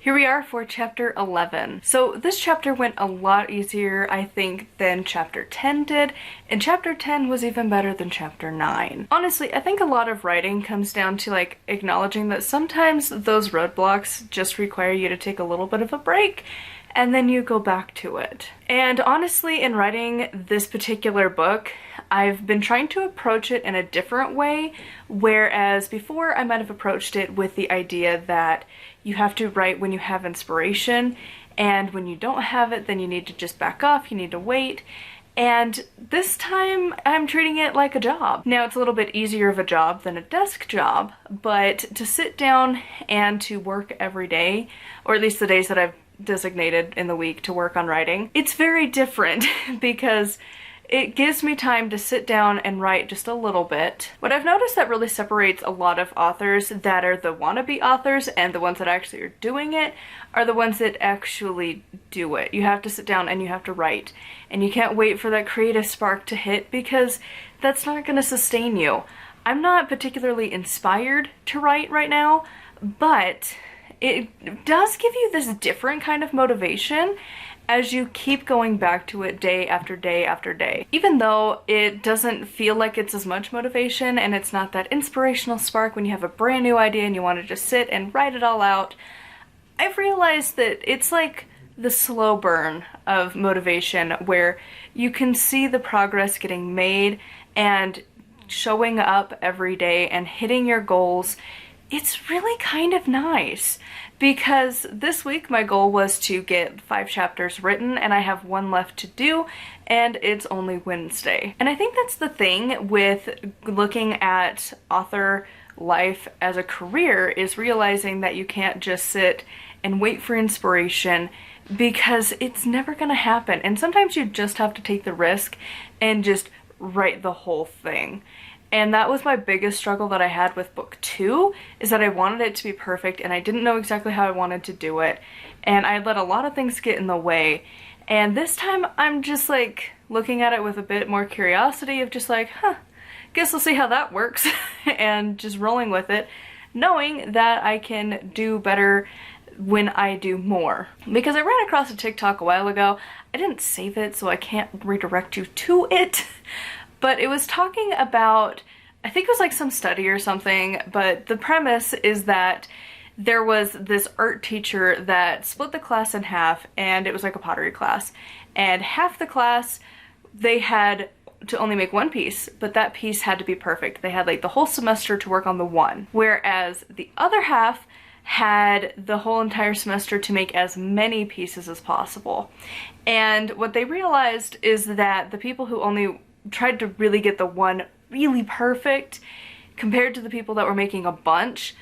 Here we are for chapter 11. So this chapter went a lot easier, I think, than chapter 10 did, and chapter 10 was even better than chapter 9. Honestly, I think a lot of writing comes down to like acknowledging that sometimes those roadblocks just require you to take a little bit of a break and then you go back to it. And honestly, in writing this particular book, I've been trying to approach it in a different way, whereas before I might have approached it with the idea that you have to write when you have inspiration, and when you don't have it, then you need to just back off, you need to wait. And this time, I'm treating it like a job. Now, it's a little bit easier of a job than a desk job, but to sit down and to work every day, or at least the days that I've designated in the week to work on writing, it's very different because it gives me time to sit down and write just a little bit. What I've noticed that really separates a lot of authors that are the wannabe authors and the ones that actually are doing it are the ones that actually do it. You have to sit down and you have to write, and you can't wait for that creative spark to hit because that's not going to sustain you. I'm not particularly inspired to write right now, but it does give you this different kind of motivation as you keep going back to it day after day after day. Even though it doesn't feel like it's as much motivation and it's not that inspirational spark when you have a brand new idea and you want to just sit and write it all out, I've realized that it's like the slow burn of motivation where you can see the progress getting made and showing up every day and hitting your goals. It's really kind of nice because this week my goal was to get 5 chapters written and I have 1 left to do, and it's only Wednesday. And I think that's the thing with looking at author life as a career, is realizing that you can't just sit and wait for inspiration because it's never gonna happen. And sometimes you just have to take the risk and just write the whole thing. And that was my biggest struggle that I had with book 2, is that I wanted it to be perfect and I didn't know exactly how I wanted to do it. And I let a lot of things get in the way. And this time I'm just like looking at it with a bit more curiosity of just like, guess we'll see how that works and just rolling with it, knowing that I can do better when I do more. Because I ran across a TikTok a while ago. I didn't save it, so I can't redirect you to it. But it was talking about, I think it was like some study or something, but the premise is that there was this art teacher that split the class in half, and it was like a pottery class. And half the class, they had to only make 1 piece, but that piece had to be perfect. They had like the whole semester to work on the one. Whereas the other half had the whole entire semester to make as many pieces as possible. And what they realized is that the people who only tried to really get the one really perfect compared to the people that were making a bunch,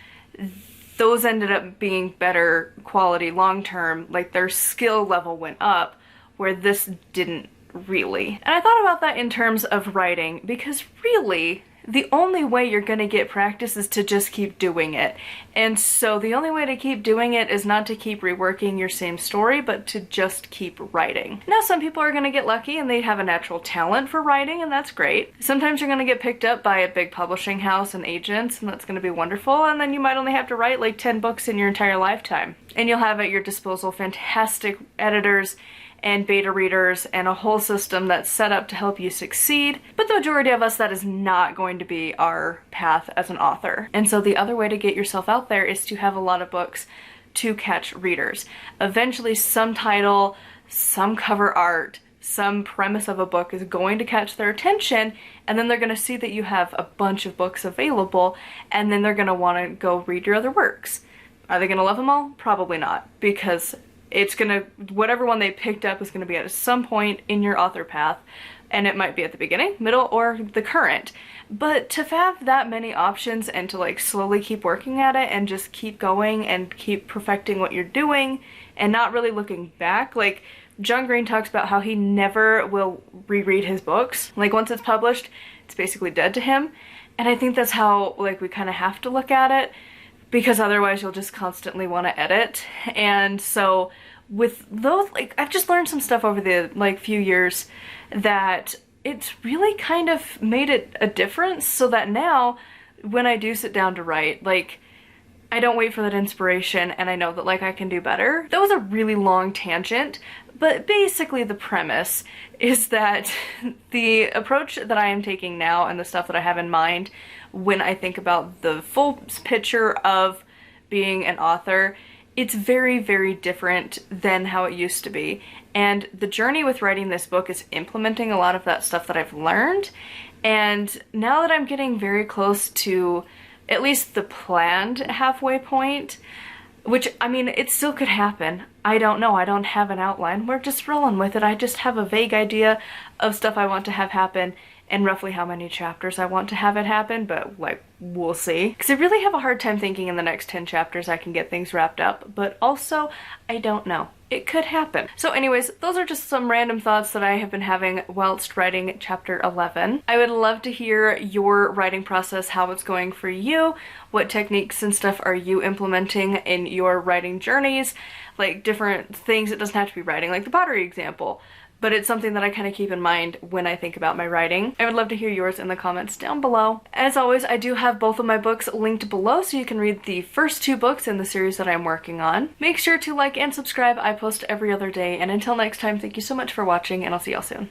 those ended up being better quality long term. Like their skill level went up, where this didn't really. And I thought about that in terms of writing, because really the only way you're gonna get practice is to just keep doing it. And so the only way to keep doing it is not to keep reworking your same story, but to just keep writing. Now, some people are gonna get lucky and they have a natural talent for writing, and that's great. Sometimes you're gonna get picked up by a big publishing house and agents, and that's gonna be wonderful, and then you might only have to write like 10 books in your entire lifetime. And you'll have at your disposal fantastic editors and beta readers and a whole system that's set up to help you succeed. But the majority of us, that is not going to be our path as an author. And so the other way to get yourself out there is to have a lot of books to catch readers. Eventually some title, some cover art, some premise of a book is going to catch their attention, and then they're going to see that you have a bunch of books available, and then they're going to want to go read your other works. Are they going to love them all? Probably not, because it's gonna, whatever one they picked up is gonna be at some point in your author path, and it might be at the beginning, middle, or the current. But to have that many options and to like slowly keep working at it and just keep going and keep perfecting what you're doing and not really looking back, like John Green talks about how he never will reread his books. Like once it's published, it's basically dead to him. And I think that's how like we kind of have to look at it, because otherwise you'll just constantly want to edit. And so with those, like, I've just learned some stuff over the like few years that it's really kind of made it a difference, so that now when I do sit down to write, like I don't wait for that inspiration, and I know that like I can do better. That was a really long tangent, but basically the premise is that the approach that I am taking now and the stuff that I have in mind when I think about the full picture of being an author, it's very, very different than how it used to be. And the journey with writing this book is implementing a lot of that stuff that I've learned. And now that I'm getting very close to at least the planned halfway point, which, I mean, it still could happen. I don't know. I don't have an outline. We're just rolling with it. I just have a vague idea of stuff I want to have happen and roughly how many chapters I want to have it happen, but like, we'll see. Because I really have a hard time thinking in the next 10 chapters I can get things wrapped up, but also, I don't know. It could happen. So anyways, those are just some random thoughts that I have been having whilst writing chapter 11. I would love to hear your writing process, how it's going for you, what techniques and stuff are you implementing in your writing journeys, like different things. It doesn't have to be writing, like the pottery example, but it's something that I kind of keep in mind when I think about my writing. I would love to hear yours in the comments down below. As always, I do have both of my books linked below so you can read the first 2 books in the series that I'm working on. Make sure to like and subscribe. I post every other day, and until next time, thank you so much for watching, and I'll see y'all soon.